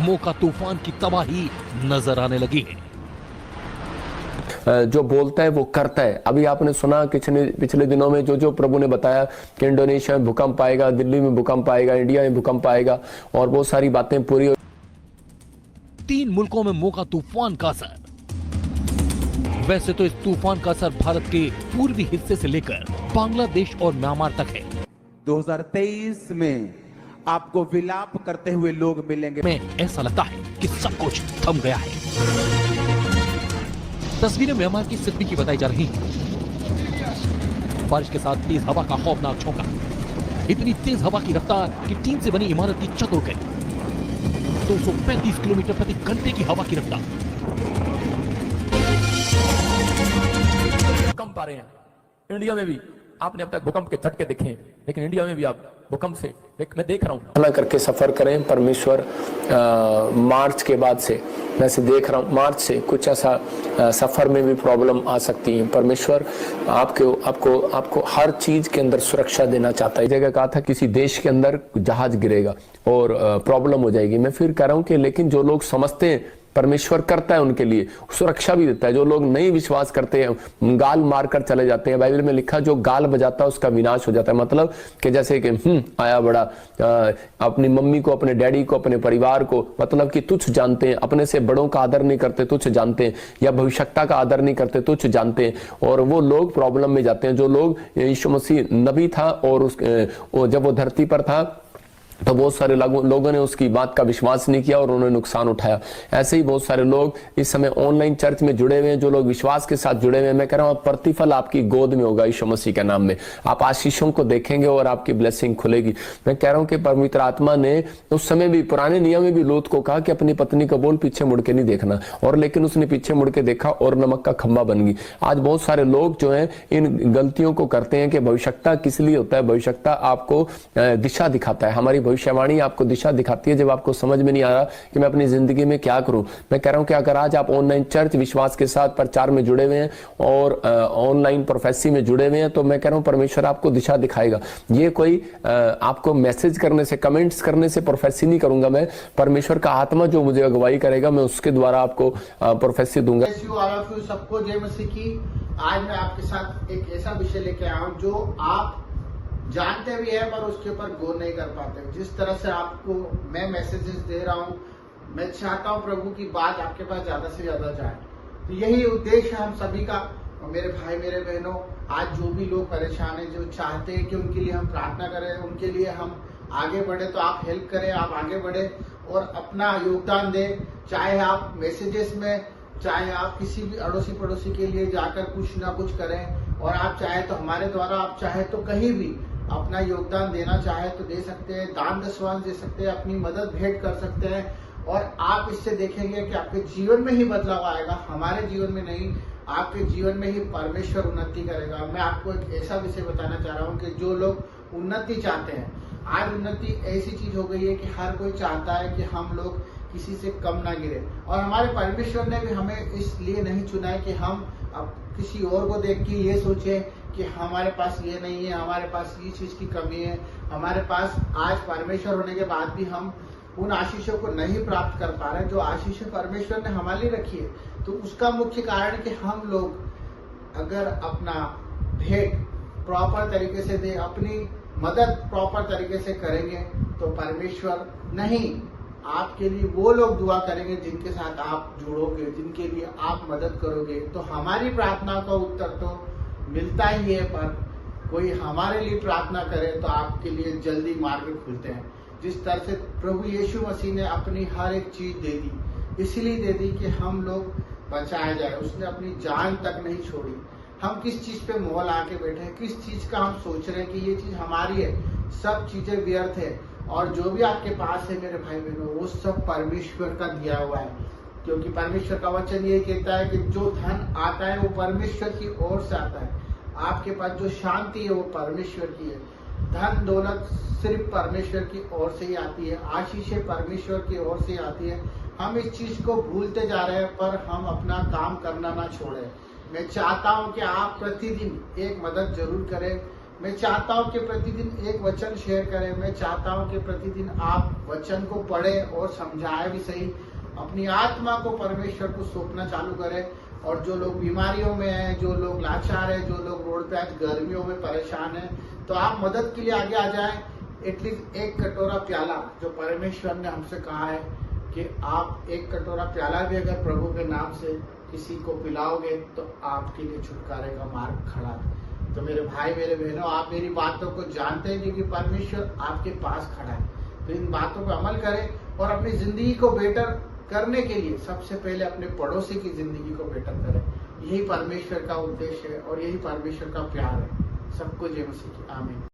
मोका तूफान की तबाही नजर आने लगी है। जो बोलता है वो करता है। अभी आपने सुना पिछले दिनों में जो प्रभु ने बताया कि इंडोनेशिया में भूकंप आएगा, दिल्ली में भूकंप आएगा, इंडिया में भूकंप आएगा, और बहुत सारी बातें पूरी। 3 मुल्कों में मोका तूफान का असर। वैसे तो इस तूफान का असर भारत के पूर्वी हिस्से से लेकर बांग्लादेश और म्यांमार तक है। 2023 में आपको विलाप करते हुए लोग मिलेंगे। में ऐसा लगता है कि सब कुछ थम गया है। तस्वीरें म्यांमार की सिडनी की बताई जा रही हैं। बारिश के साथ तेज हवा का खौफनाक झोंका। इतनी तेज हवा की रफ्तार कि टीन से बनी इमारत की छत उड़ गई। 235 किलोमीटर प्रति घंटे की हवा की रफ्तार। भूकंप आ रहे हैं इंडिया में भी। आपने अब तक भूकंप के झटके देखे हैं, लेकिन इंडिया में भी आप भूकंप से मैं देख रहा हूं। करके सफर करें। परमेश्वर मार्च के बाद से वैसे देख रहा हूं, मार्च से कुछ ऐसा सफर में भी प्रॉब्लम आ सकती है। परमेश्वर आपको हर चीज के अंदर सुरक्षा देना चाहता है। जगह कहा था किसी देश के अंदर जहाज गिरेगा और प्रॉब्लम हो जाएगी। मैं फिर कह रहा हूं कि लेकिन जो लोग समझते हैं परमेश्वर करता है, उनके लिए सुरक्षा भी देता है। जो लोग नहीं विश्वास करते हैं गाल मारकर चले जाते हैं। बाइबल में लिखा जो गाल बजाता है उसका विनाश हो जाता है। मतलब कि जैसे कि आया बड़ा, अपनी मम्मी को, अपने डैडी को, अपने परिवार को मतलब कि तुच्छ जानते हैं, अपने से बड़ों का आदर नहीं करते, तुच्छ जानते हैं, या भविष्यता का आदर नहीं करते, तुच्छ जानते हैं, और वो लोग प्रॉब्लम में जाते हैं। जो लोग, यीशु मसीह नबी था और जब वो धरती पर था तो बहुत सारे लोगों ने उसकी बात का विश्वास नहीं किया और उन्होंने नुकसान उठाया। ऐसे ही बहुत सारे लोग इस समय ऑनलाइन चर्च में जुड़े हुए हैं। जो लोग विश्वास के साथ जुड़े हुए हैं, मैं कह रहा हूं प्रतिफल आपकी गोद में होगा यीशु मसीह के नाम में। आप आशीषों को देखेंगे और आपकी ब्लेसिंग खुलेगी। मैं कह रहा हूं कि पवित्र आत्मा ने उस समय भी, पुराने नियम में भी लूत को कहा कि अपनी पत्नी को बोल पीछे मुड़ के नहीं देखना, और लेकिन उसने पीछे मुड़ के देखा और नमक का खंबा बन गई। आज बहुत सारे लोग जो है इन गलतियों को करते हैं कि भविष्यता किस लिए होता है? भविष्यता आपको दिशा दिखाता है। हमारी भविष्यवाणी आपको दिशा दिखाती है जब आपको समझ में नहीं आ रहा कि मैं अपनी जिंदगी में क्या करूं। मैं कह रहा हूं कि अगर आज आप ऑनलाइन चर्च विश्वास के साथ प्रचार में जुड़े हुए हैं और ऑनलाइन प्रोफेसी में जुड़े हुए हैं, तो मैं कह रहा हूं परमेश्वर आपको दिशा दिखाएगा। ये कोई आपको मैसेज करने से, कमेंट्स करने से प्रोफेसी नहीं करूंगा मैं। परमेश्वर का आत्मा जो मुझे अगुवाई करेगा, मैं उसके द्वारा आपको प्रोफेसी दूंगा। सबको जय मसीह की। आज मैं आपके साथ एक ऐसा विषय लेके आया हूं जो आप जानते भी है पर उसके ऊपर गौर नहीं कर पाते। जिस तरह से आपको मैं मैसेजेस दे रहा हूँ, मैं चाहता हूँ प्रभु की बात आपके पास ज्यादा से ज्यादा जाए। तो यही उद्देश्य है हम सभी का। और मेरे भाई, मेरे बहनों, आज जो भी लोग परेशान हैं, जो चाहते हैं कि उनके लिए हम प्रार्थना करें, उनके लिए हम आगे बढ़े, तो आप हेल्प करें, आप आगे बढ़े और अपना योगदान दें। चाहे आप मैसेजेस में, चाहे आप किसी भी अड़ोसी पड़ोसी के लिए जाकर कुछ ना कुछ करें, और आप चाहे तो हमारे द्वारा, आप चाहे तो कहीं भी अपना योगदान देना चाहे तो दे सकते हैं, दान दशवांश दे सकते हैं, अपनी मदद भेंट कर सकते हैं, और आप इससे देखेंगे कि आपके जीवन में ही बदलाव आएगा। हमारे जीवन में नहीं, आपके जीवन में ही परमेश्वर उन्नति करेगा। मैं आपको एक ऐसा विषय बताना चाह रहा हूँ कि जो लोग उन्नति चाहते हैं, आज उन्नति ऐसी चीज हो गई है कि हर कोई चाहता है कि हम लोग किसी से कम ना गिरे, और हमारे परमेश्वर ने भी हमें इसलिए नहीं चुना है कि हम अब किसी और को देख के ये सोचे कि हमारे पास ये नहीं है, हमारे पास ये चीज की कमी है। हमारे पास आज परमेश्वर होने के बाद भी हम उन आशीषों को नहीं प्राप्त कर पा रहे जो आशीष परमेश्वर ने हमारे लिए रखी है। तो उसका मुख्य कारण कि हम लोग अगर अपना भेंट प्रॉपर तरीके से दे, अपनी मदद प्रॉपर तरीके से करेंगे, तो परमेश्वर नहीं, आपके लिए वो लोग दुआ करेंगे जिनके साथ आप जुड़ोगे, जिनके लिए आप मदद करोगे। तो हमारी प्रार्थना का उत्तर तो मिलता ही है, पर कोई हमारे लिए प्रार्थना करे तो आपके लिए जल्दी मार्ग खुलते हैं। जिस तरह से प्रभु यीशु मसीह ने अपनी हर एक चीज दे दी, इसलिए दे दी कि हम लोग बचाए जाए। उसने अपनी जान तक नहीं छोड़ी। हम किस चीज पे मोह ला के बैठे हैं, किस चीज का हम सोच रहे हैं कि ये चीज हमारी है, सब चीजें व्यर्थ है। और जो भी आपके पास है मेरे भाई बहनों, वो सब परमेश्वर का दिया हुआ है, क्योंकि परमेश्वर का वचन ये कहता है कि जो धन आता है वो परमेश्वर की ओर से आता है। आपके पास जो शांति है वो परमेश्वर की है। धन दौलत सिर्फ परमेश्वर की ओर से ही आती है, आशीषें परमेश्वर की ओर से आती है। हम इस चीज को भूलते जा रहे हैं, पर हम अपना काम करना ना छोड़े। मैं चाहता हूं कि आप प्रतिदिन एक मदद जरूर करें, मैं चाहता हूं कि प्रतिदिन एक वचन शेयर करें। मैं चाहता हूं कि प्रतिदिन आप वचन को पढ़ें और समझाएं भी सही। अपनी आत्मा को परमेश्वर को सौंपना चालू करें। और जो लोग बीमारियों में हैं, जो लोग लाचार हैं, जो लोग रोड पे आज गर्मियों में परेशान हैं, तो आप मदद के लिए आगे आ जाएं। एटलीस्ट एक कटोरा प्याला, जो परमेश्वर ने हमसे कहा है कि आप एक कटोरा प्याला भी अगर प्रभु के नाम से किसी को पिलाओगे तो आपके लिए छुटकारे का मार्ग खड़ा है। तो मेरे भाई, मेरे बहनों, आप मेरी बातों को जानते हैं क्योंकि परमेश्वर आपके पास खड़ा है। तो इन बातों पर अमल करें और अपनी जिंदगी को बेटर करने के लिए सबसे पहले अपने पड़ोसी की जिंदगी को बेटर करें। यही परमेश्वर का उद्देश्य है और यही परमेश्वर का प्यार है। सबको जय मसीह की आमीन।